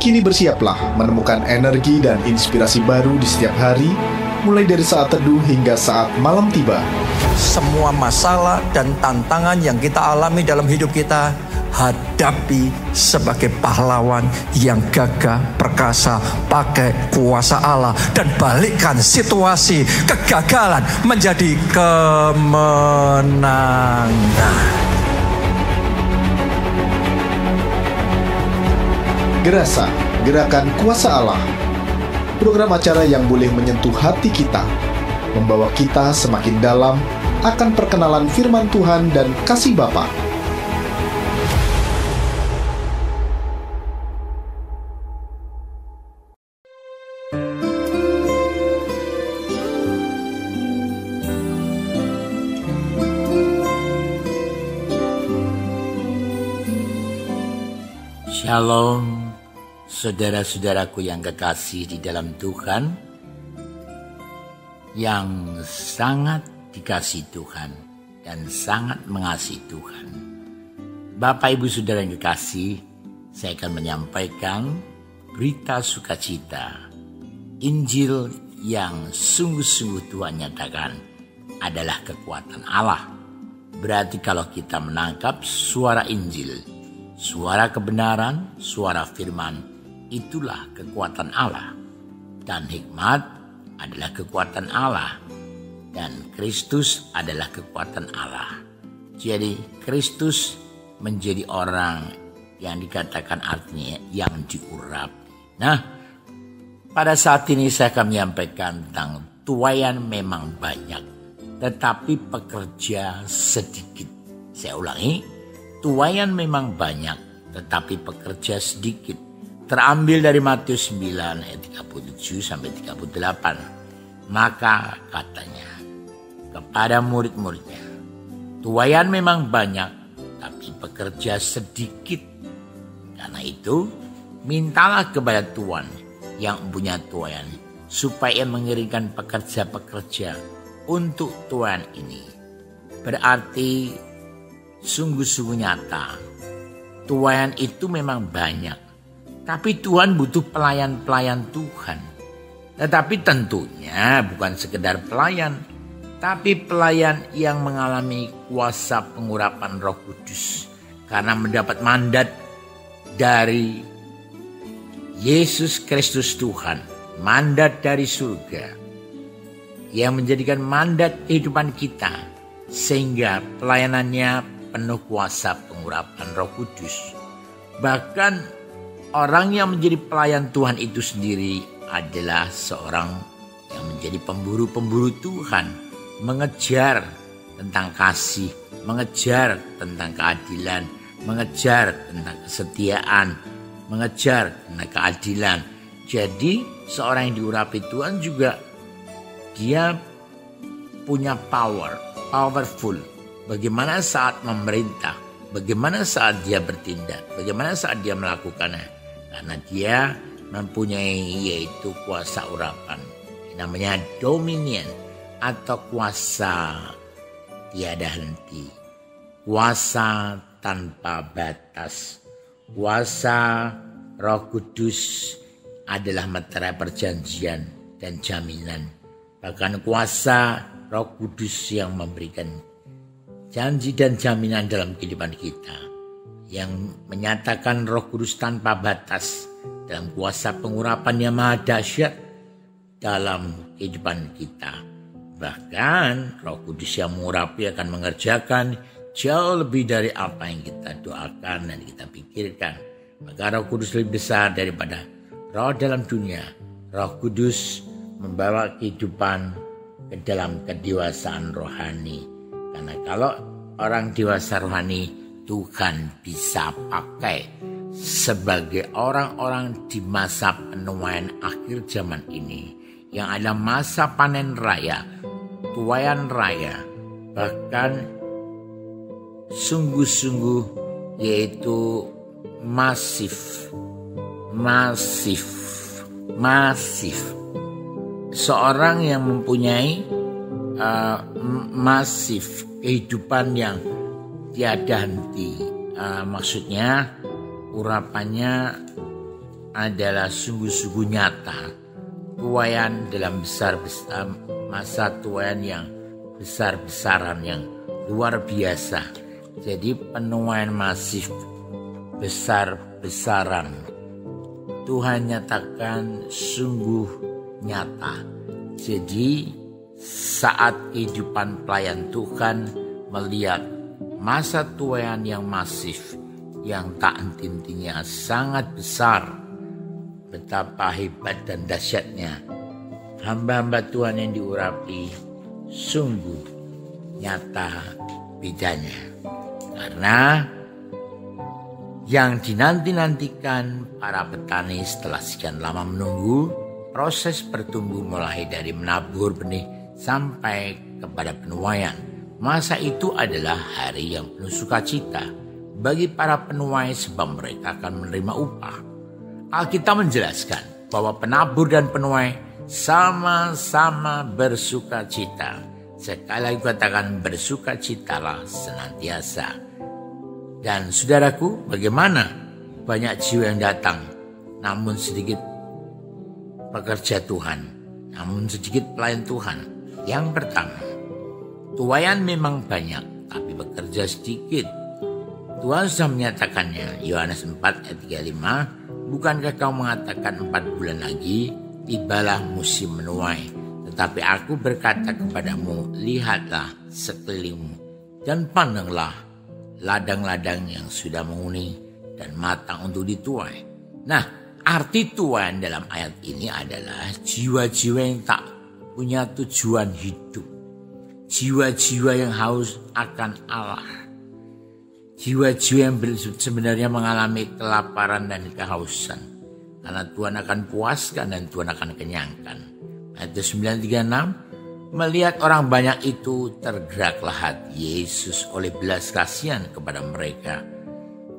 Kini bersiaplah menemukan energi dan inspirasi baru di setiap hari, mulai dari saat teduh hingga saat malam tiba. Semua masalah dan tantangan yang kita alami dalam hidup kita, hadapi sebagai pahlawan yang gagah perkasa pakai kuasa Allah, dan balikkan situasi kegagalan menjadi kemenangan. Gerasa, Gerakan Kuasa Allah. Program acara yang boleh menyentuh hati kita, membawa kita semakin dalam akan perkenalan firman Tuhan dan kasih Bapa. Shalom, saudara-saudaraku yang kekasih di dalam Tuhan, yang sangat dikasihi Tuhan dan sangat mengasihi Tuhan. Bapak, Ibu, Saudara yang kekasih, saya akan menyampaikan berita sukacita. Injil yang sungguh-sungguh Tuhan nyatakan adalah kekuatan Allah. Berarti kalau kita menangkap suara Injil, suara kebenaran, suara firman, itulah kekuatan Allah. Dan hikmat adalah kekuatan Allah. Dan Kristus adalah kekuatan Allah. Jadi Kristus menjadi orang yang dikatakan artinya yang diurapi. Nah, pada saat ini saya akan menyampaikan tentang tuaian memang banyak, tetapi pekerja sedikit. Saya ulangi. Tuaian memang banyak, tetapi pekerja sedikit. Terambil dari Matius 9 ayat 37 sampai 38. Maka katanya kepada murid-muridnya, tuaian memang banyak, tapi pekerja sedikit. Karena itu, mintalah kepada Tuhan yang punya tuaian, supaya mengirimkan pekerja-pekerja untuk tuaian ini. Berarti sungguh-sungguh nyata, tuaian itu memang banyak, tapi Tuhan butuh pelayan-pelayan Tuhan. Tetapi tentunya bukan sekedar pelayan, tapi pelayan yang mengalami kuasa pengurapan Roh Kudus, karena mendapat mandat dari Yesus Kristus Tuhan, mandat dari surga, yang menjadikan mandat kehidupan kita, sehingga pelayanannya penuh kuasa pengurapan Roh Kudus. Bahkan orang yang menjadi pelayan Tuhan itu sendiri adalah seorang yang menjadi pemburu-pemburu Tuhan, mengejar tentang kasih, mengejar tentang keadilan, mengejar tentang kesetiaan, mengejar tentang keadilan. Jadi seorang yang diurapi Tuhan juga dia punya powerful. Bagaimana saat memerintah, bagaimana saat dia bertindak, bagaimana saat dia melakukannya. Karena dia mempunyai yaitu kuasa urapan. Namanya dominion atau kuasa tiada henti. Kuasa tanpa batas. Kuasa Roh Kudus adalah meterai perjanjian dan jaminan. Bahkan kuasa Roh Kudus yang memberikan janji dan jaminan dalam kehidupan kita, yang menyatakan Roh Kudus tanpa batas dalam kuasa pengurapan yang maha dahsyat dalam kehidupan kita. Bahkan Roh Kudus yang mengurapi akan mengerjakan jauh lebih dari apa yang kita doakan dan kita pikirkan. Maka Roh Kudus lebih besar daripada roh dalam dunia. Roh Kudus membawa kehidupan ke dalam kedewasaan rohani. Karena kalau orang dewasa rohani, Tuhan bisa pakai sebagai orang-orang di masa penuaian akhir zaman ini, yang ada masa panen raya, tuaian raya, bahkan sungguh-sungguh yaitu masif. Seorang yang mempunyai masif kehidupan yang tiada henti, maksudnya urapannya adalah sungguh-sungguh nyata. Tuaian dalam masa tuaian yang besar-besaran, yang luar biasa. Jadi penuaian masif besar-besaran Tuhan nyatakan sungguh nyata. Jadi saat kehidupan pelayan Tuhan melihat masa tuaian yang masif, yang tak henti-hentinya sangat besar, betapa hebat dan dahsyatnya hamba-hamba Tuhan yang diurapi, sungguh nyata bedanya. Karena yang dinanti-nantikan para petani setelah sekian lama menunggu, proses bertumbuh mulai dari menabur benih sampai kepada penuaian. Masa itu adalah hari yang penuh sukacita bagi para penuai sebab mereka akan menerima upah. Alkitab menjelaskan bahwa penabur dan penuai sama-sama bersukacita. Sekali lagi katakan, bersukacitalah senantiasa. Dan saudaraku, bagaimana banyak jiwa yang datang namun sedikit pekerja Tuhan, namun sedikit pelayan Tuhan. Yang pertama, tuaian memang banyak tapi bekerja sedikit. Tuhan sudah menyatakannya, Yohanes 4 ayat 35, bukankah kau mengatakan 4 bulan lagi tibalah musim menuai? Tetapi aku berkata kepadamu, lihatlah sekelilingmu dan pandanglah ladang-ladang yang sudah menguning dan matang untuk dituai. Nah, arti tuaian dalam ayat ini adalah jiwa-jiwa yang tak punya tujuan hidup. Jiwa-jiwa yang haus akan Allah. Jiwa-jiwa yang sebenarnya mengalami kelaparan dan kehausan. Karena Tuhan akan puaskan dan Tuhan akan kenyangkan. Ayat 9:36, melihat orang banyak itu tergeraklah hati Yesus oleh belas kasihan kepada mereka.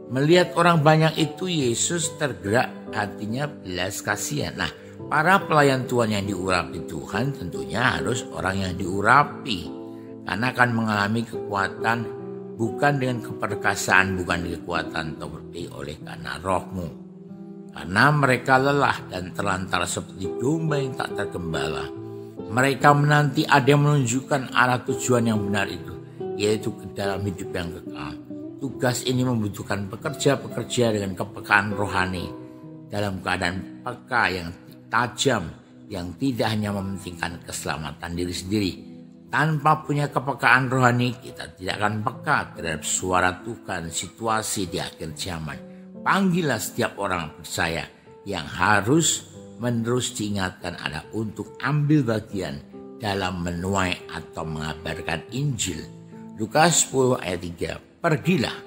Melihat orang banyak itu Yesus tergerak hatinya belas kasihan. Nah, para pelayan Tuhan yang diurapi Tuhan tentunya harus orang yang diurapi. Karena akan mengalami kekuatan bukan dengan keperkasaan, bukan dengan kekuatan, tapi oleh karena rohmu. Karena mereka lelah dan terlantar seperti domba yang tak tergembala. Mereka menanti ada yang menunjukkan arah tujuan yang benar itu, yaitu ke dalam hidup yang kekal. Tugas ini membutuhkan pekerja-pekerja dengan kepekaan rohani dalam keadaan peka yang tajam, yang tidak hanya mementingkan keselamatan diri sendiri. Tanpa punya kepekaan rohani, kita tidak akan peka terhadap suara Tuhan, situasi di akhir zaman. Panggillah setiap orang percaya yang harus menerus diingatkan ada untuk ambil bagian dalam menuai atau mengabarkan Injil. Lukas 10 ayat 3, pergilah,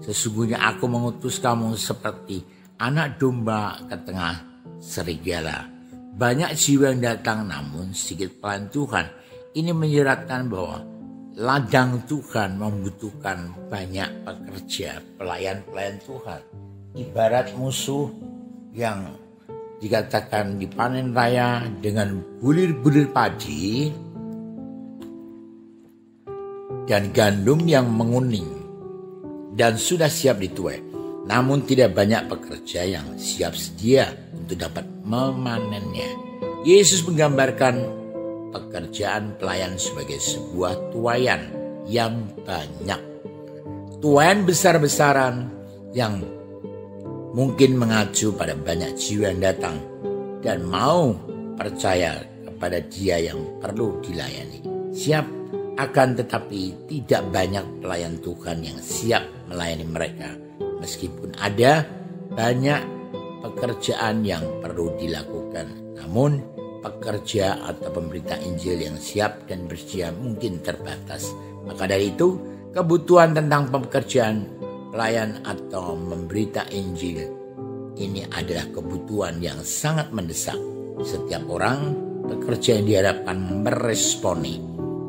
sesungguhnya aku mengutus kamu seperti anak domba ke tengah serigala. Banyak jiwa yang datang namun sedikit pelayan Tuhan. Ini menyeratkan bahwa ladang Tuhan membutuhkan banyak pekerja, pelayan-pelayan Tuhan. Ibarat musuh yang dikatakan dipanen raya dengan bulir-bulir padi dan gandum yang menguning dan sudah siap dituai. Namun tidak banyak pekerja yang siap sedia untuk dapat memanennya. Yesus menggambarkan pekerjaan pelayan sebagai sebuah tuaian yang banyak. Tuaian besar-besaran yang mungkin mengacu pada banyak jiwa yang datang dan mau percaya kepada Dia yang perlu dilayani. Siap akan tetapi tidak banyak pelayan Tuhan yang siap melayani mereka. Meskipun ada banyak pekerjaan yang perlu dilakukan, namun pekerja atau pemberita Injil yang siap dan bersedia mungkin terbatas. Maka dari itu, kebutuhan tentang pekerjaan pelayan atau memberita Injil ini adalah kebutuhan yang sangat mendesak. Setiap orang pekerja yang diharapkan meresponi,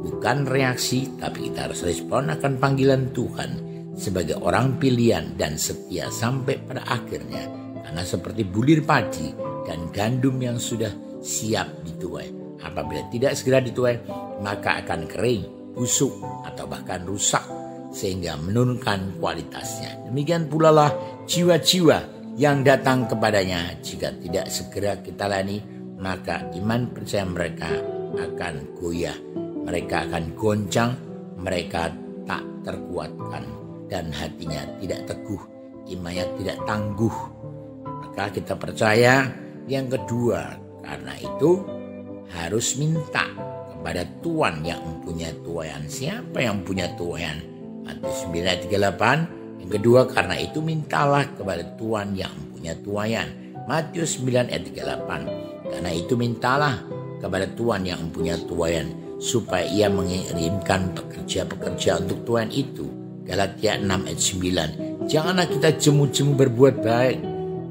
bukan reaksi, tapi kita harus respon akan panggilan Tuhan sebagai orang pilihan dan setia sampai pada akhirnya. Karena seperti bulir padi dan gandum yang sudah siap dituai, apabila tidak segera dituai maka akan kering, busuk atau bahkan rusak sehingga menurunkan kualitasnya. Demikian pula lah jiwa-jiwa yang datang kepadanya. Jika tidak segera kita layani, maka iman percaya mereka akan goyah, mereka akan goncang, mereka tak terkuatkan, dan hatinya tidak teguh, imannya tidak tangguh. Maka kita percaya yang kedua, karena itu harus minta kepada Tuhan yang mempunyai tuayan. Siapa yang punya tuayan? Matius 9 ayat 38. Yang kedua, karena itu mintalah kepada Tuhan yang mempunyai tuayan. Matius 9 ayat 38. Karena itu mintalah kepada Tuhan yang mempunyai tuayan, supaya ia mengirimkan pekerja-pekerja untuk tuayan itu. Galatia 6 ayat 9. Janganlah kita jemu-jemu berbuat baik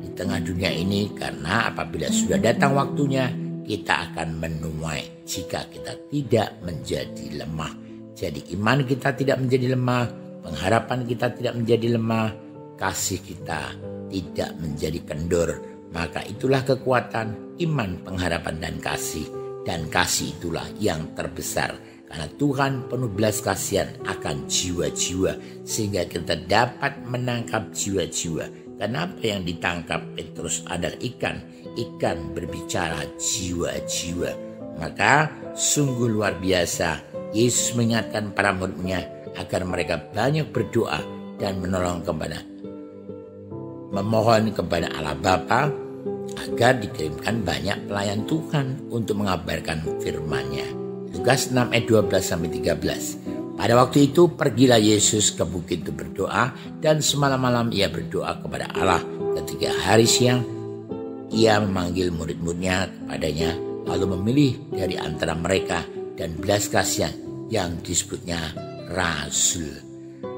di tengah dunia ini, karena apabila sudah datang waktunya, kita akan menuai jika kita tidak menjadi lemah. Jadi iman kita tidak menjadi lemah, pengharapan kita tidak menjadi lemah, kasih kita tidak menjadi kendor. Maka itulah kekuatan iman, pengharapan, dan kasih. Dan kasih itulah yang terbesar. Karena Tuhan penuh belas kasihan akan jiwa-jiwa, sehingga kita dapat menangkap jiwa-jiwa. Kenapa yang ditangkap Petrus adalah ikan? Ikan berbicara jiwa-jiwa. Maka sungguh luar biasa. Yesus mengingatkan para murid-Nya agar mereka banyak berdoa dan memohon kepada Allah Bapa agar dikirimkan banyak pelayan Tuhan untuk mengabarkan firman-Nya. Lukas 6 ayat 12-13. Pada waktu itu pergilah Yesus ke bukit itu berdoa, dan semalam-malam ia berdoa kepada Allah. Ketika hari siang, ia memanggil murid-muridnya kepadanya, lalu memilih dari antara mereka dan belas kasihan yang disebutnya rasul.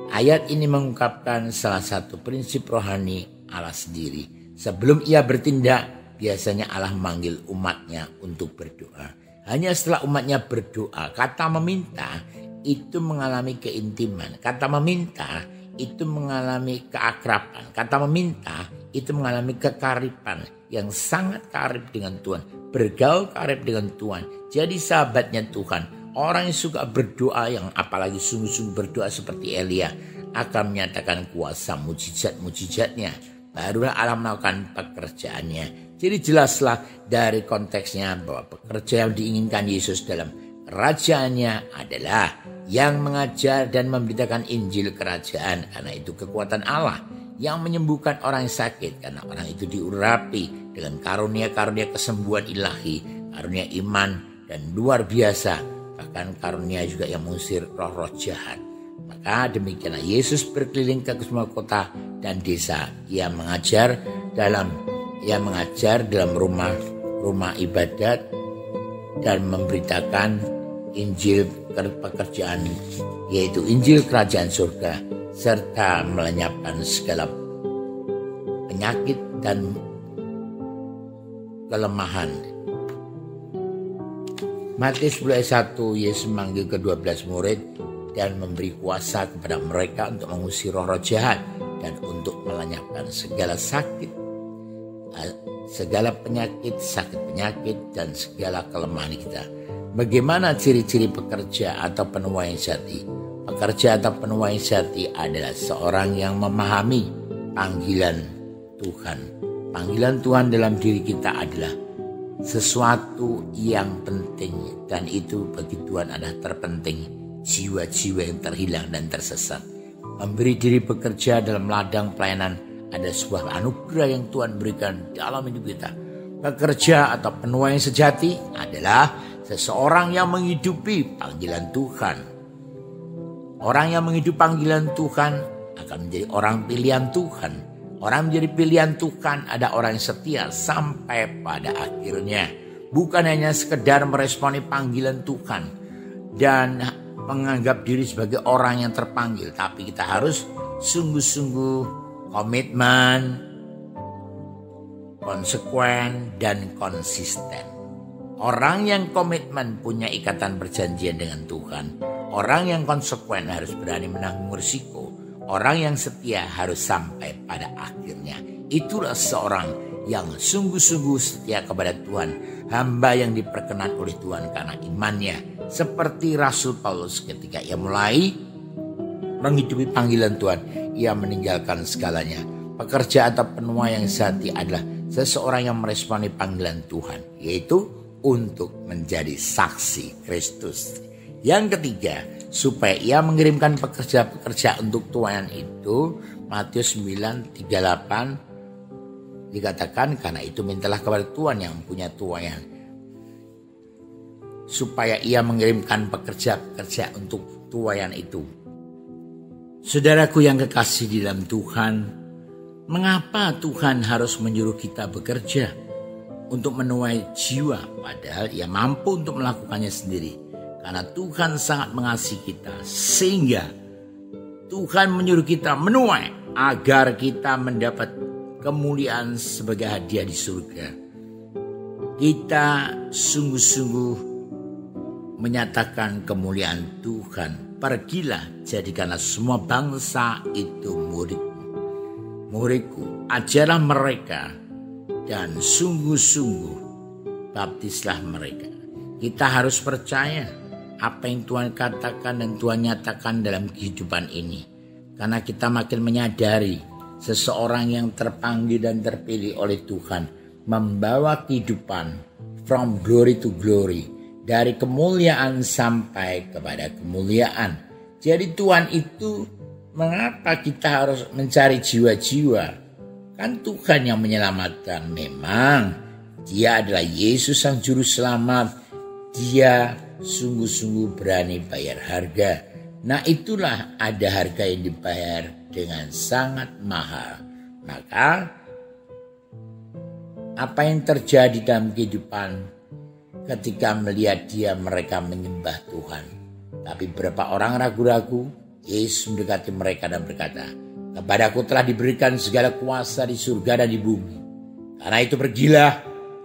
Ayat ini mengungkapkan salah satu prinsip rohani Allah sendiri. Sebelum ia bertindak, biasanya Allah memanggil umatnya untuk berdoa. Hanya setelah umatnya berdoa, kata meminta itu mengalami keintiman. Kata meminta itu mengalami keakraban. Kata meminta itu mengalami kekariban yang sangat karib dengan Tuhan. Bergaul karib dengan Tuhan. Jadi sahabatnya Tuhan. Orang yang suka berdoa, yang apalagi sungguh-sungguh berdoa seperti Elia, akan menyatakan kuasa mujizat-mujizatnya. Barulah Allah melakukan pekerjaannya. Jadi jelaslah dari konteksnya bahwa pekerja yang diinginkan Yesus dalam kerajaannya adalah yang mengajar dan memberitakan Injil kerajaan, karena itu kekuatan Allah. Yang menyembuhkan orang yang sakit, karena orang itu diurapi dengan karunia-karunia kesembuhan ilahi, karunia iman dan luar biasa, bahkan karunia juga yang mengusir roh-roh jahat. Maka demikianlah Yesus berkeliling ke semua kota dan desa. Ia mengajar dalam rumah ibadat dan memberitakan Injil pekerjaan, yaitu Injil kerajaan surga, serta melenyapkan segala penyakit dan kelemahan. Matius 10 ayat 1, Yesus memanggil ke-12 murid dan memberi kuasa kepada mereka untuk mengusir roh-roh jahat dan untuk melenyapkan segala sakit, segala penyakit, sakit-penyakit, dan segala kelemahan kita. Bagaimana ciri-ciri pekerja atau penuai sejati? Pekerja atau penuai sejati adalah seorang yang memahami panggilan Tuhan. Panggilan Tuhan dalam diri kita adalah sesuatu yang penting, dan itu bagi Tuhan adalah terpenting. Jiwa-jiwa yang terhilang dan tersesat. Memberi diri bekerja dalam ladang pelayanan ada sebuah anugerah yang Tuhan berikan dalam hidup kita. Pekerja atau penuai yang sejati adalah seseorang yang menghidupi panggilan Tuhan. Orang yang menghidupi panggilan Tuhan akan menjadi orang pilihan Tuhan. Orang menjadi pilihan Tuhan ada orang yang setia sampai pada akhirnya. Bukan hanya sekedar meresponi panggilan Tuhan dan menganggap diri sebagai orang yang terpanggil, tapi kita harus sungguh-sungguh komitmen, konsekuen, dan konsisten. Orang yang komitmen punya ikatan perjanjian dengan Tuhan. Orang yang konsekuen harus berani menanggung risiko. Orang yang setia harus sampai pada akhirnya. Itulah seorang yang sungguh-sungguh setia kepada Tuhan. Hamba yang diperkenan oleh Tuhan karena imannya. Seperti Rasul Paulus ketika ia mulai menghidupi panggilan Tuhan, ia meninggalkan segalanya. Pekerja atau penuai yang sejati adalah seseorang yang meresponi panggilan Tuhan, yaitu untuk menjadi saksi Kristus. Yang ketiga, supaya ia mengirimkan pekerja-pekerja untuk tuaian itu, Matius 9:38 dikatakan, karena itu mintalah kepada Tuhan yang mempunyai tuaian, supaya ia mengirimkan pekerja-pekerja untuk tuaian itu. Saudaraku yang kekasih di dalam Tuhan, mengapa Tuhan harus menyuruh kita bekerja untuk menuai jiwa, padahal ia mampu untuk melakukannya sendiri? Karena Tuhan sangat mengasihi kita, sehingga Tuhan menyuruh kita menuai agar kita mendapat kemuliaan sebagai hadiah di surga. Kita sungguh-sungguh menyatakan kemuliaan Tuhan. Pergilah, jadikanlah semua bangsa itu muridku, ajarlah mereka dan sungguh-sungguh baptislah mereka. Kita harus percaya apa yang Tuhan katakan dan Tuhan nyatakan dalam kehidupan ini. Karena kita makin menyadari seseorang yang terpanggil dan terpilih oleh Tuhan membawa kehidupan from glory to glory, dari kemuliaan sampai kepada kemuliaan. Jadi Tuhan itu, mengapa kita harus mencari jiwa-jiwa? Kan Tuhan yang menyelamatkan. Memang Dia adalah Yesus sang juru selamat. Dia sungguh-sungguh berani bayar harga. Nah, itulah ada harga yang dibayar dengan sangat mahal. Maka apa yang terjadi dalam kehidupan ketika melihat mereka menyembah Tuhan, tapi beberapa orang ragu-ragu, Yesus mendekati mereka dan berkata, "Kepadaku telah diberikan segala kuasa di surga dan di bumi. Karena itu pergilah,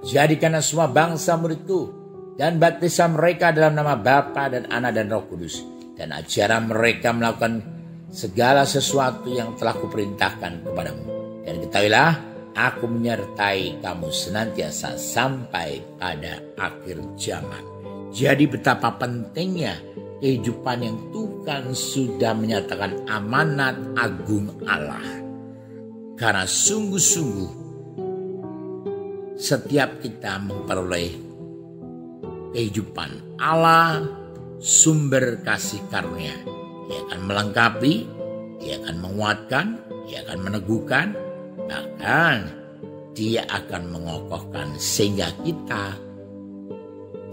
jadikanlah semua bangsa muridku, dan baptislah mereka dalam nama Bapa dan Anak dan Roh Kudus, dan ajarlah mereka melakukan segala sesuatu yang telah kuperintahkan kepadamu. Dan ketahuilah, Aku menyertai kamu senantiasa sampai pada akhir zaman." Jadi betapa pentingnya kehidupan yang Tuhan sudah menyatakan amanat agung Allah. Karena sungguh-sungguh setiap kita memperoleh kehidupan Allah, sumber kasih karunia. Dia akan melengkapi, Dia akan menguatkan, Dia akan meneguhkan, bahkan Dia akan mengokohkan, sehingga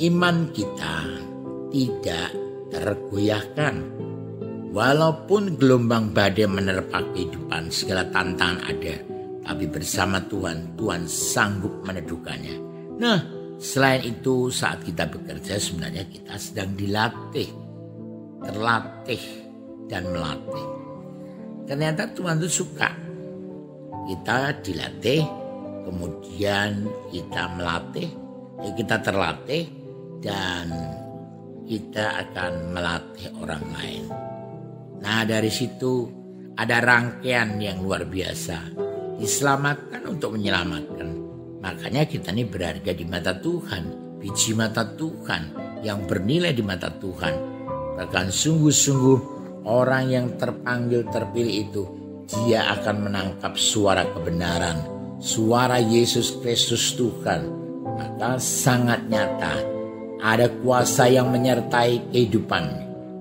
iman kita tidak tergoyahkan. Walaupun gelombang badai menerpa kehidupan, segala tantangan ada, tapi bersama Tuhan sanggup meneduhkannya. Nah, selain itu, saat kita bekerja sebenarnya kita sedang terlatih dan melatih. Ternyata Tuhan itu suka kita dilatih, kemudian kita melatih, kita terlatih, dan kita akan melatih orang lain. Nah, dari situ ada rangkaian yang luar biasa. Diselamatkan untuk menyelamatkan. Makanya kita ini berharga di mata Tuhan, biji mata Tuhan, yang bernilai di mata Tuhan. Bahkan sungguh-sungguh orang yang terpanggil terpilih itu, dia akan menangkap suara kebenaran, suara Yesus Kristus Tuhan. Maka sangat nyata ada kuasa yang menyertai kehidupan.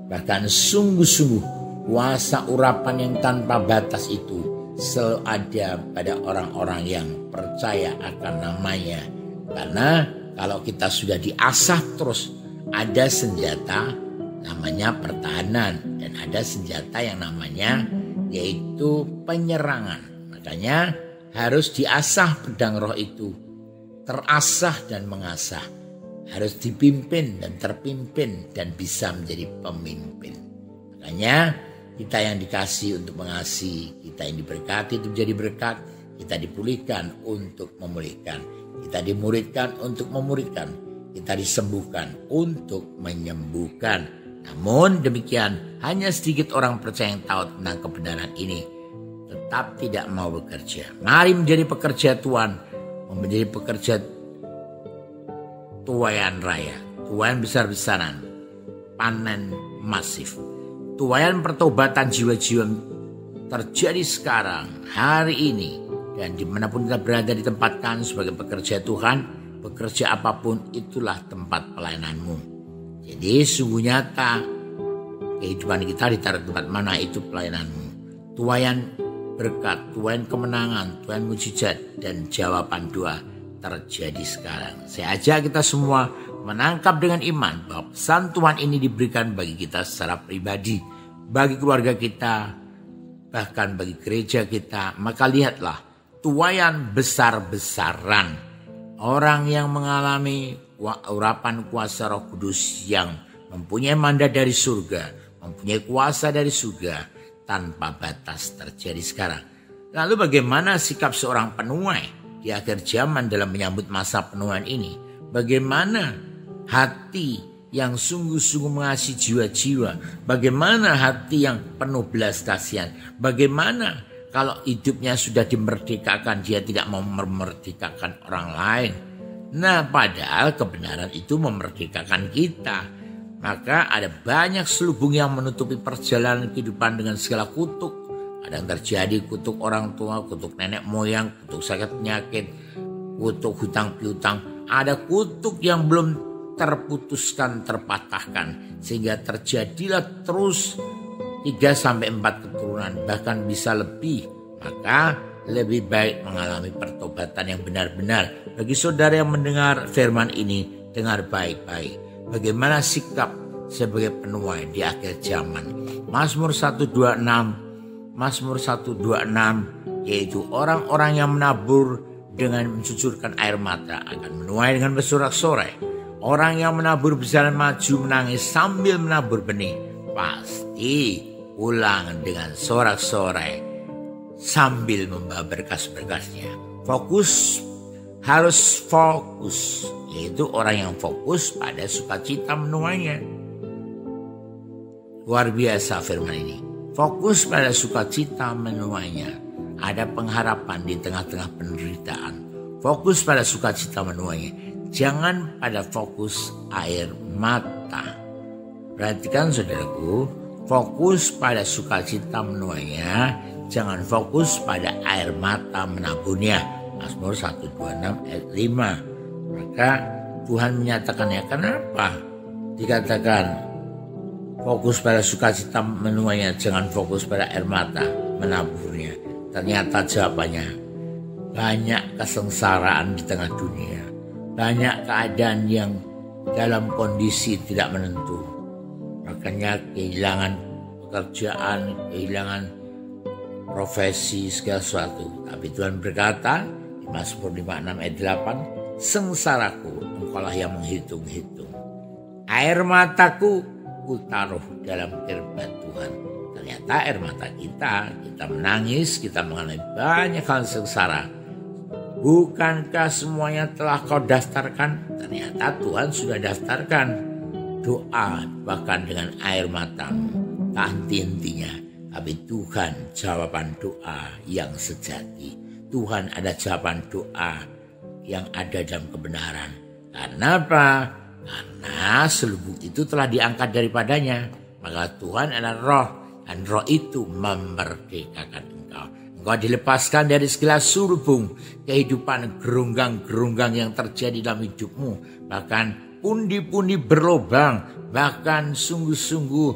Bahkan sungguh-sungguh kuasa urapan yang tanpa batas itu selalu ada pada orang-orang yang percaya akan namanya. Karena kalau kita sudah diasah terus, ada senjata namanya pertahanan, dan ada senjata yang namanya yaitu penyerangan. Makanya harus diasah pedang roh itu, terasah dan mengasah. Harus dipimpin dan terpimpin dan bisa menjadi pemimpin. Makanya kita yang dikasih untuk mengasihi, kita yang diberkati untuk menjadi berkat, kita dipulihkan untuk memulihkan, kita dimuridkan untuk memuridkan, kita disembuhkan untuk menyembuhkan. Namun demikian, hanya sedikit orang percaya yang tahu tentang kebenaran ini, tetap tidak mau bekerja. Mari menjadi pekerja Tuhan, menjadi pekerja tuaian raya, tuaian besar-besaran, panen masif, tuaian pertobatan jiwa-jiwa terjadi sekarang, hari ini, dan dimanapun kita berada ditempatkan sebagai pekerja Tuhan, bekerja apapun itulah tempat pelayananmu. Jadi sungguh nyata kehidupan kita ditaruh tempat mana itu pelayananmu. Tuaian berkat, tuaian kemenangan, tuaian mujizat, dan jawaban doa terjadi sekarang. Saya ajak kita semua menangkap dengan iman bahwa pesan Tuhan ini diberikan bagi kita secara pribadi, bagi keluarga kita, bahkan bagi gereja kita. Maka lihatlah tuaian besar-besaran orang yang mengalami urapan kuasa Roh Kudus yang mempunyai mandat dari surga, mempunyai kuasa dari surga tanpa batas terjadi sekarang. Lalu bagaimana sikap seorang penuai di akhir zaman dalam menyambut masa penuaian ini? Bagaimana hati yang sungguh-sungguh mengasihi jiwa-jiwa? Bagaimana hati yang penuh belas kasihan? Bagaimana kalau hidupnya sudah dimerdekakan, dia tidak mau memerdekakan orang lain? Nah, padahal kebenaran itu memerdekakan kita. Maka ada banyak selubung yang menutupi perjalanan kehidupan dengan segala kutuk. Ada yang terjadi kutuk orang tua, kutuk nenek moyang, kutuk sakit penyakit, kutuk hutang piutang. Ada kutuk yang belum terputuskan, terpatahkan. Sehingga terjadilah terus 3-4 keturunan, bahkan bisa lebih. Maka lebih baik mengalami pertobatan yang benar-benar. Bagi saudara yang mendengar firman ini, dengar baik-baik. Bagaimana sikap sebagai penuai di akhir zaman. Mazmur 126, yaitu orang-orang yang menabur dengan mencucurkan air mata akan menuai dengan bersorak-sorai. Orang yang menabur berjalan maju menangis sambil menabur benih, pasti pulang dengan sorak-sorai sambil membawa berkas-berkasnya. Harus fokus, yaitu orang yang fokus pada sukacita menuainya. Luar biasa firman ini. Fokus pada sukacita menuainya. Ada pengharapan di tengah-tengah penderitaan. Fokus pada sukacita menuainya. Jangan pada fokus air mata. Perhatikan saudaraku, fokus pada sukacita menuainya. Jangan fokus pada air mata menaburnya. Mazmur 126 ayat 5. Maka Tuhan menyatakannya. Kenapa dikatakan fokus pada sukacita menuainya, jangan fokus pada air mata menaburnya? Ternyata jawabannya banyak kesengsaraan di tengah dunia. Banyak keadaan yang dalam kondisi tidak menentu. Makanya kehilangan pekerjaan, kehilangan profesi, segala sesuatu. Tapi Tuhan berkata di Mazmur 56 ayat 8, sengsaraku engkaulah yang menghitung-hitung. Air mataku kutaruh dalam kirbat Tuhan. Ternyata air mata kita menangis, kita mengalami banyak hal sengsara. Bukankah semuanya telah kau daftarkan? Ternyata Tuhan sudah daftarkan. Doa bahkan dengan air matamu, tak henti-hentinya. Tapi Tuhan jawaban doa yang sejati. Tuhan ada jawaban doa yang ada dalam kebenaran. Karena apa? Karena selubung itu telah diangkat daripadanya. Maka Tuhan adalah roh. Dan roh itu memerdekakan engkau. Engkau dilepaskan dari segala selubung kehidupan gerunggang-gerunggang yang terjadi dalam hidupmu. Bahkan pundi-pundi berlobang. Bahkan sungguh-sungguh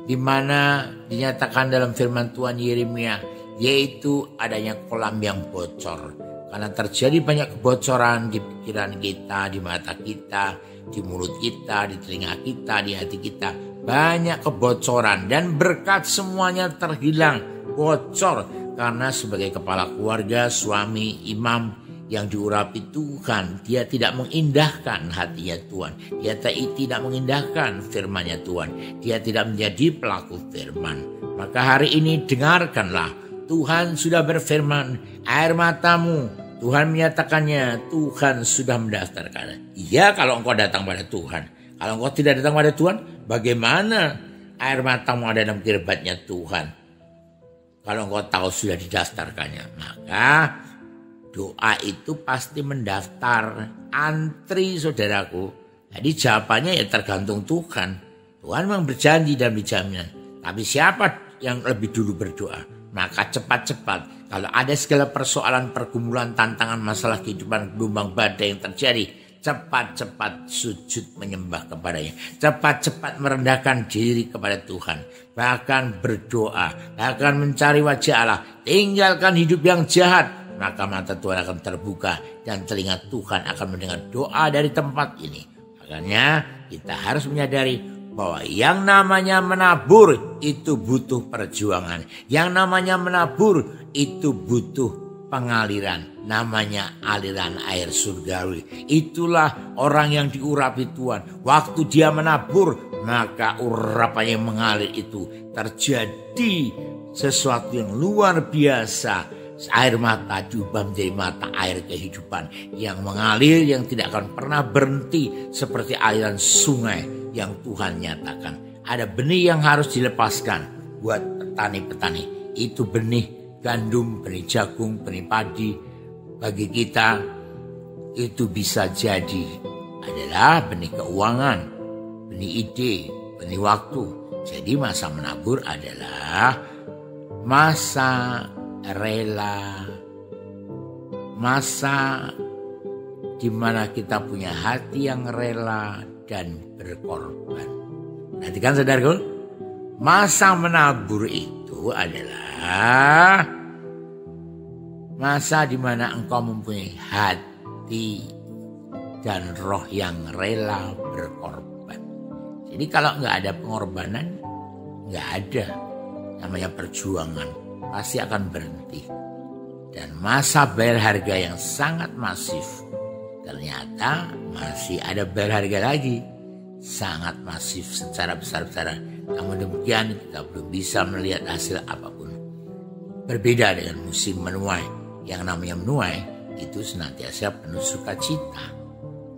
di mana dinyatakan dalam firman Tuhan Yeremia, yaitu adanya kolam yang bocor. Karena terjadi banyak kebocoran di pikiran kita, di mata kita, di mulut kita, di telinga kita, di hati kita. Banyak kebocoran dan berkat semuanya terhilang, bocor. Karena sebagai kepala keluarga, suami, imam yang diurapi Tuhan, dia tidak mengindahkan hatinya Tuhan. Dia tidak mengindahkan firman-Nya Tuhan. Dia tidak menjadi pelaku firman. Maka hari ini dengarkanlah. Tuhan sudah berfirman, air matamu, Tuhan menyatakannya, Tuhan sudah mendaftarkan. Iya, kalau engkau datang pada Tuhan. Kalau engkau tidak datang pada Tuhan, bagaimana air matamu ada dalam kirbatnya Tuhan? Kalau engkau tahu sudah didaftarkannya, maka doa itu pasti mendaftar, antri saudaraku. Jadi jawabannya ya tergantung Tuhan. Tuhan memang berjanji dan berjaminan. Tapi siapa yang lebih dulu berdoa? maka cepat-cepat kalau ada segala persoalan, pergumulan, tantangan, masalah kehidupan, gelombang badai yang terjadi, cepat-cepat sujud menyembah kepadanya, cepat-cepat merendahkan diri kepada Tuhan, bahkan berdoa, bahkan mencari wajah Allah, tinggalkan hidup yang jahat, maka mata Tuhan akan terbuka dan telinga Tuhan akan mendengar doa dari tempat ini. Makanya kita harus menyadari bahwa yang namanya menabur itu butuh perjuangan, yang namanya menabur itu butuh pengaliran, namanya aliran air surgawi. Itulah orang yang diurapi Tuhan. Waktu dia menabur, maka urapannya mengalir itu terjadi sesuatu yang luar biasa. Air mata diubah menjadi mata air kehidupan yang mengalir, yang tidak akan pernah berhenti, seperti aliran sungai yang Tuhan nyatakan. Ada benih yang harus dilepaskan buat petani-petani. Itu benih gandum, benih jagung, benih padi. Bagi kita itu bisa jadi adalah benih keuangan, benih ide, benih waktu. Jadi masa menabur adalah masa rela, masa di mana kita punya hati yang rela dan berkorban. Perhatikan saudaraku, masa menabur itu adalah masa di mana engkau mempunyai hati dan roh yang rela berkorban. Jadi kalau nggak ada pengorbanan, nggak ada namanya perjuangan, pasti akan berhenti. Dan masa bayar harga yang sangat masif, ternyata masih ada bayar harga lagi, sangat masif secara besar-besaran. Namun demikian kita belum bisa melihat hasil apapun. Berbeda dengan musim menuai. Yang namanya menuai itu senantiasa penuh sukacita.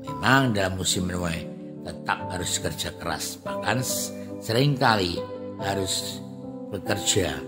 Memang dalam musim menuai tetap harus kerja keras, bahkan seringkali harus bekerja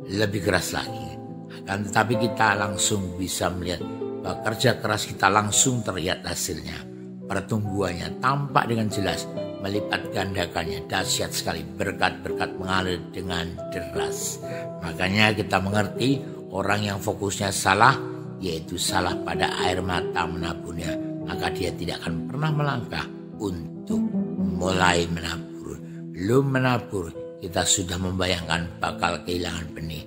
lebih keras lagi. Akan tetapi kita langsung bisa melihat bahwa kerja keras kita langsung terlihat hasilnya. Pertumbuhannya tampak dengan jelas, melipat gandakannya, dahsyat sekali, berkat-berkat mengalir dengan deras. Makanya kita mengerti orang yang fokusnya salah, yaitu salah pada air mata menaburnya, maka dia tidak akan pernah melangkah untuk mulai menabur. Belum menabur, kita sudah membayangkan bakal kehilangan benih.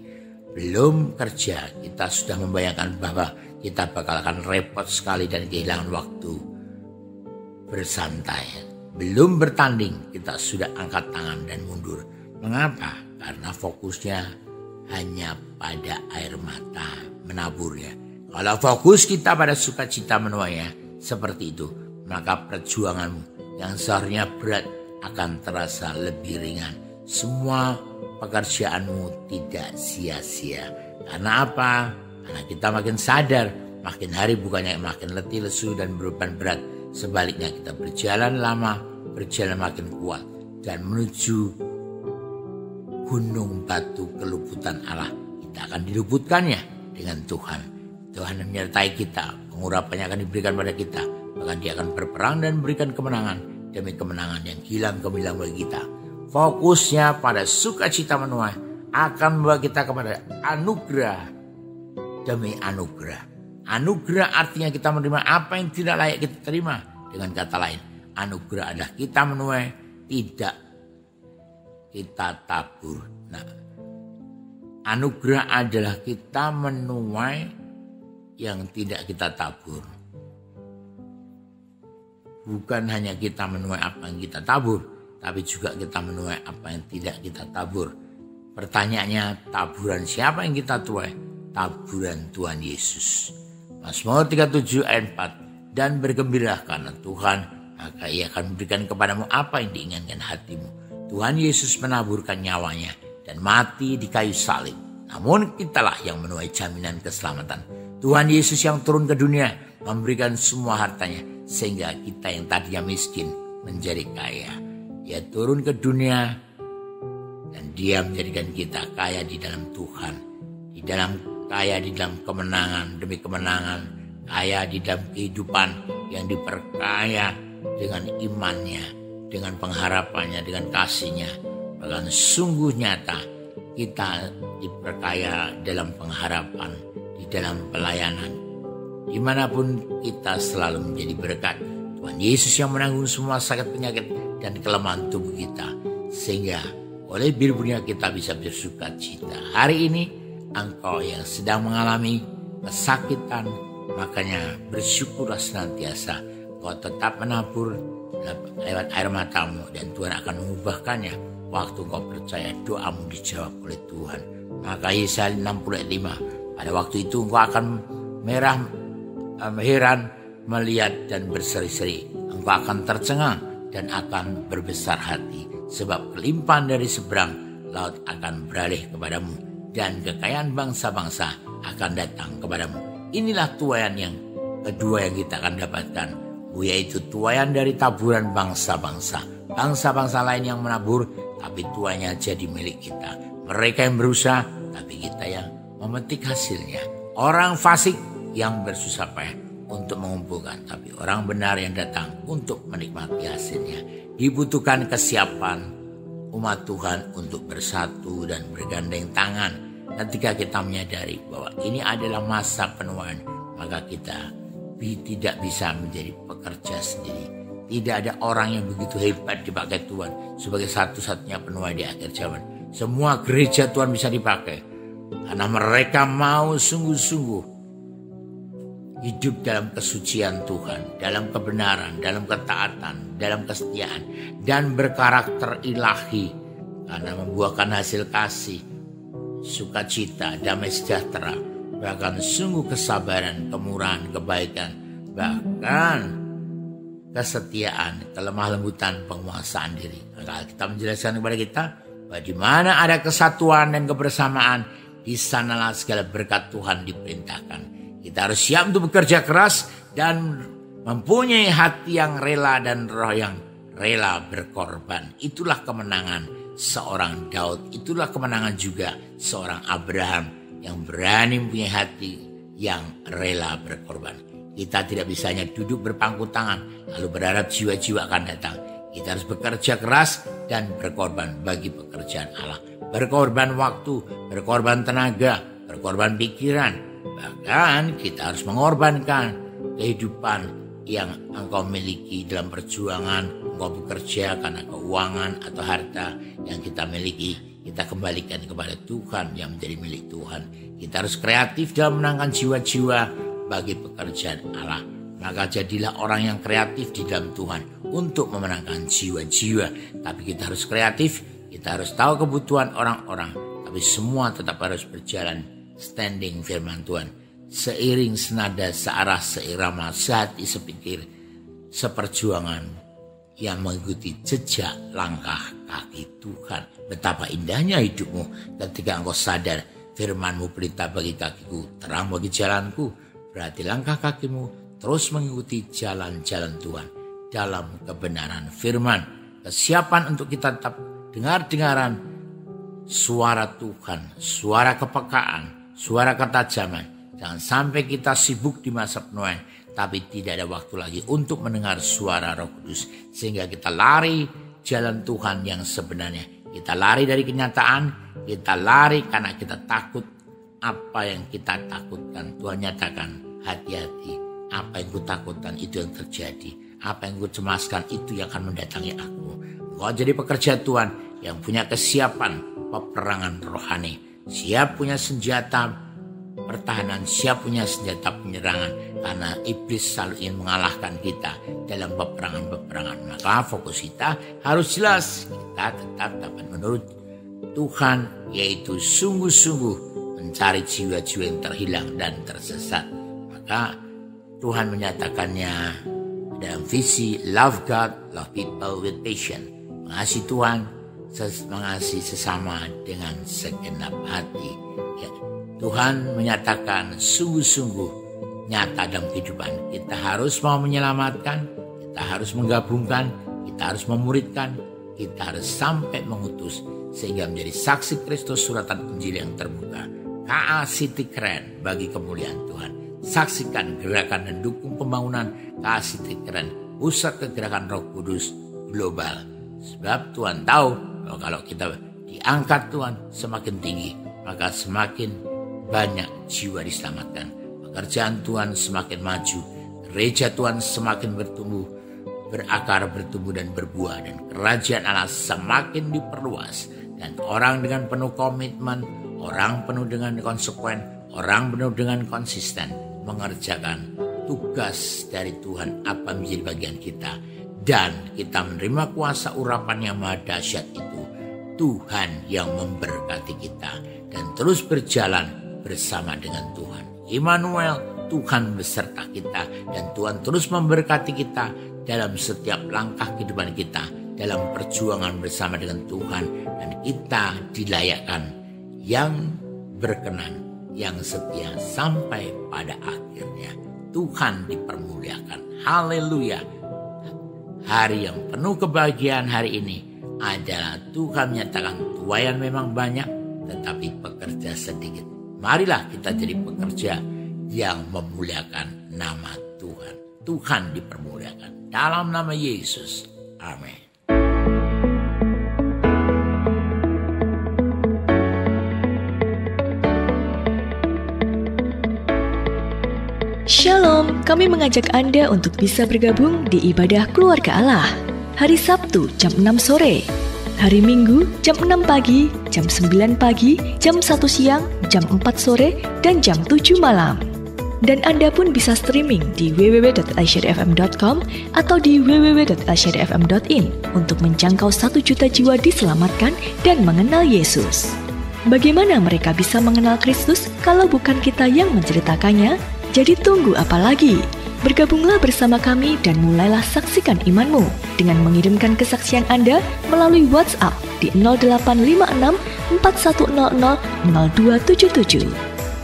Belum kerja, kita sudah membayangkan bahwa kita bakal akan repot sekali dan kehilangan waktu bersantai. Belum bertanding, kita sudah angkat tangan dan mundur. Mengapa? Karena fokusnya hanya pada air mata menaburnya. Kalau fokus kita pada sukacita menuainya seperti itu, maka perjuanganmu yang seharusnya berat akan terasa lebih ringan. Semua pekerjaanmu tidak sia-sia. Karena apa? Karena kita makin sadar, makin hari bukannya makin letih, lesu dan beban berat. Sebaliknya kita berjalan lama, berjalan makin kuat dan menuju gunung batu keluputan Allah. Kita akan diluputkannya dengan Tuhan. Tuhan menyertai kita, pengurapannya akan diberikan pada kita. Bahkan dia akan berperang dan memberikan kemenangan demi kemenangan yang hilang gemilang bagi kita. Fokusnya pada sukacita menuai akan membawa kita kepada anugerah demi anugerah. Anugerah artinya kita menerima apa yang tidak layak kita terima. Dengan kata lain, anugerah adalah kita menuai, tidak kita tabur. Nah, anugerah adalah kita menuai yang tidak kita tabur. Bukan hanya kita menuai apa yang kita tabur, tapi juga kita menuai apa yang tidak kita tabur. Pertanyaannya, taburan siapa yang kita tuai? Taburan Tuhan Yesus. Mazmur 37 ayat 4. Dan bergembira karena Tuhan, maka ia akan memberikan kepadamu apa yang diinginkan hatimu. Tuhan Yesus menaburkan nyawanya dan mati di kayu salib. Namun kitalah yang menuai jaminan keselamatan. Tuhan Yesus yang turun ke dunia memberikan semua hartanya, sehingga kita yang tadinya miskin menjadi kaya. Dia turun ke dunia dan dia menjadikan kita kaya di dalam Tuhan. Kaya di dalam kemenangan demi kemenangan. Kaya di dalam kehidupan yang diperkaya dengan imannya, dengan pengharapannya, dengan kasihnya. Bahkan sungguh nyata kita diperkaya dalam pengharapan, di dalam pelayanan. Dimanapun kita selalu menjadi berkat. Tuhan Yesus yang menanggung semua sakit, penyakit, dan kelemahan tubuh kita. Sehingga oleh birbunya kita bisa bersuka cita. Hari ini engkau yang sedang mengalami kesakitan, makanya bersyukurlah senantiasa. Kau tetap menabur lewat air matamu dan Tuhan akan mengubahkannya. Waktu kau percaya doamu dijawab oleh Tuhan. Maka Yesaya 65, pada waktu itu engkau akan heran melihat dan berseri-seri. Engkau akan tercengang dan akan berbesar hati. Sebab kelimpahan dari seberang laut akan beralih kepadamu. Dan kekayaan bangsa-bangsa akan datang kepadamu. Inilah tuaian yang kedua yang kita akan dapatkan, yaitu tuaian dari taburan bangsa-bangsa. Bangsa-bangsa lain yang menabur, tapi tuaiannya jadi milik kita. Mereka yang berusaha, tapi kita yang memetik hasilnya. Orang fasik yang bersusah payah untuk mengumpulkan, tapi orang benar yang datang untuk menikmati hasilnya. Dibutuhkan kesiapan umat Tuhan untuk bersatu dan bergandeng tangan. Ketika kita menyadari bahwa ini adalah masa penuaian, maka kita tidak bisa menjadi pekerja sendiri. Tidak ada orang yang begitu hebat dipakai Tuhan sebagai satu-satunya penuai di akhir zaman. Semua gereja Tuhan bisa dipakai karena mereka mau sungguh-sungguh hidup dalam kesucian Tuhan, dalam kebenaran, dalam ketaatan, dalam kesetiaan, dan berkarakter ilahi karena membuahkan hasil kasih, sukacita, damai sejahtera, bahkan sungguh kesabaran, kemurahan, kebaikan, bahkan kesetiaan, kelemah lembutan, penguasaan diri. Maka kita menjelaskan kepada kita bahwa di mana ada kesatuan dan kebersamaan, di sanalah segala berkat Tuhan diperintahkan. Kita harus siap untuk bekerja keras dan mempunyai hati yang rela dan roh yang rela berkorban. Itulah kemenangan seorang Daud, itulah kemenangan juga seorang Abraham yang berani mempunyai hati yang rela berkorban. Kita tidak bisa hanya duduk berpangku tangan lalu berharap jiwa-jiwa akan datang. Kita harus bekerja keras dan berkorban bagi pekerjaan Allah. Berkorban waktu, berkorban tenaga, berkorban pikiran. Bahkan kita harus mengorbankan kehidupan yang engkau miliki dalam perjuangan. Engkau bekerja karena keuangan atau harta yang kita miliki, kita kembalikan kepada Tuhan yang menjadi milik Tuhan. Kita harus kreatif dalam menangkan jiwa-jiwa bagi pekerjaan Allah. Maka jadilah orang yang kreatif di dalam Tuhan untuk memenangkan jiwa-jiwa. Tapi kita harus kreatif, kita harus tahu kebutuhan orang-orang. Tapi semua tetap harus berjalan standing firman Tuhan. Seiring senada, searah, seirama, sehati, sepikir, seperjuangan yang mengikuti jejak langkah kaki Tuhan. Betapa indahnya hidupmu ketika engkau sadar firman-Mu berita bagi kakiku, terang bagi jalanku. Berarti langkah kakimu terus mengikuti jalan-jalan Tuhan dalam kebenaran firman. Kesiapan untuk kita tetap dengar-dengaran suara Tuhan, suara kepekaan, suara ketajaman. Jangan sampai kita sibuk di masa penuaian, tapi tidak ada waktu lagi untuk mendengar suara Roh Kudus. Sehingga kita lari jalan Tuhan yang sebenarnya. Kita lari dari kenyataan, kita lari karena kita takut. Apa yang kita takutkan, Tuhan nyatakan, hati-hati. Apa yang ku takutkan itu yang terjadi. Apa yang ku cemaskan itu yang akan mendatangi aku. Engkau jadi pekerja Tuhan yang punya kesiapan peperangan rohani. Siap punya senjata pertahanan, siap punya senjata penyerangan. Karena iblis selalu ingin mengalahkan kita dalam peperangan-peperangan. Maka fokus kita harus jelas. Kita tetap dapat menurut Tuhan, yaitu sungguh-sungguh mencari jiwa-jiwa yang terhilang dan tersesat. Maka Tuhan menyatakannya dalam visi love God, love people with passion. Mengasihi Tuhan, mengasihi sesama dengan segenap hati. Ya, Tuhan menyatakan sungguh-sungguh nyata dalam kehidupan. Kita harus mau menyelamatkan, kita harus menggabungkan, kita harus memuridkan, kita harus sampai mengutus sehingga menjadi saksi Kristus, suratan Injil yang terbuka. KA City Keren bagi kemuliaan Tuhan. Saksikan gerakan dan dukung pembangunan KA City Keren, pusat kegerakan Roh Kudus global. Sebab Tuhan tahu bahwa kalau kita di diangkat Tuhan semakin tinggi, maka semakin banyak jiwa diselamatkan. Pekerjaan Tuhan semakin maju, gereja Tuhan semakin bertumbuh, berakar, bertumbuh dan berbuah, dan kerajaan Allah semakin diperluas. Dan orang dengan penuh komitmen, orang penuh dengan konsekuen, orang penuh dengan konsisten mengerjakan tugas dari Tuhan apa menjadi bagian kita. Dan kita menerima kuasa urapan yang maha dahsyat itu, Tuhan yang memberkati kita dan terus berjalan bersama dengan Tuhan. Immanuel, Tuhan beserta kita, dan Tuhan terus memberkati kita dalam setiap langkah kehidupan kita, dalam perjuangan bersama dengan Tuhan, dan kita dilayakkan yang berkenan, yang setia sampai pada akhirnya. Tuhan dipermuliakan. Haleluya. Hari yang penuh kebahagiaan hari ini adalah Tuhan menyatakan tuaian memang banyak, tetapi pekerja sedikit. Marilah kita jadi pekerja yang memuliakan nama Tuhan. Tuhan dipermuliakan. Dalam nama Yesus. Amin. Shalom, kami mengajak Anda untuk bisa bergabung di ibadah keluarga Allah. Hari Sabtu jam 6 sore, hari Minggu jam 6 pagi, jam 9 pagi, jam 1 siang, jam 4 sore, dan jam 7 malam. Dan Anda pun bisa streaming di www.alshadyfm.com atau di www.alshadyfm.in untuk menjangkau 1 juta jiwa diselamatkan dan mengenal Yesus. Bagaimana mereka bisa mengenal Kristus kalau bukan kita yang menceritakannya? Jadi tunggu apa lagi? Bergabunglah bersama kami dan mulailah saksikan imanmu dengan mengirimkan kesaksian Anda melalui WhatsApp di 0856 4100 0277.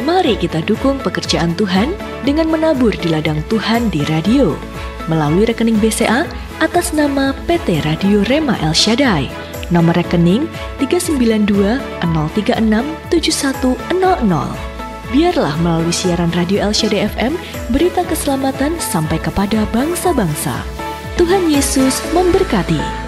Mari kita dukung pekerjaan Tuhan dengan menabur di ladang Tuhan di radio melalui rekening BCA atas nama PT Radio Rema El Shaddai. Nomor rekening 392 036 7100. Biarlah melalui siaran radio El Shaddai FM, berita keselamatan sampai kepada bangsa-bangsa. Tuhan Yesus memberkati.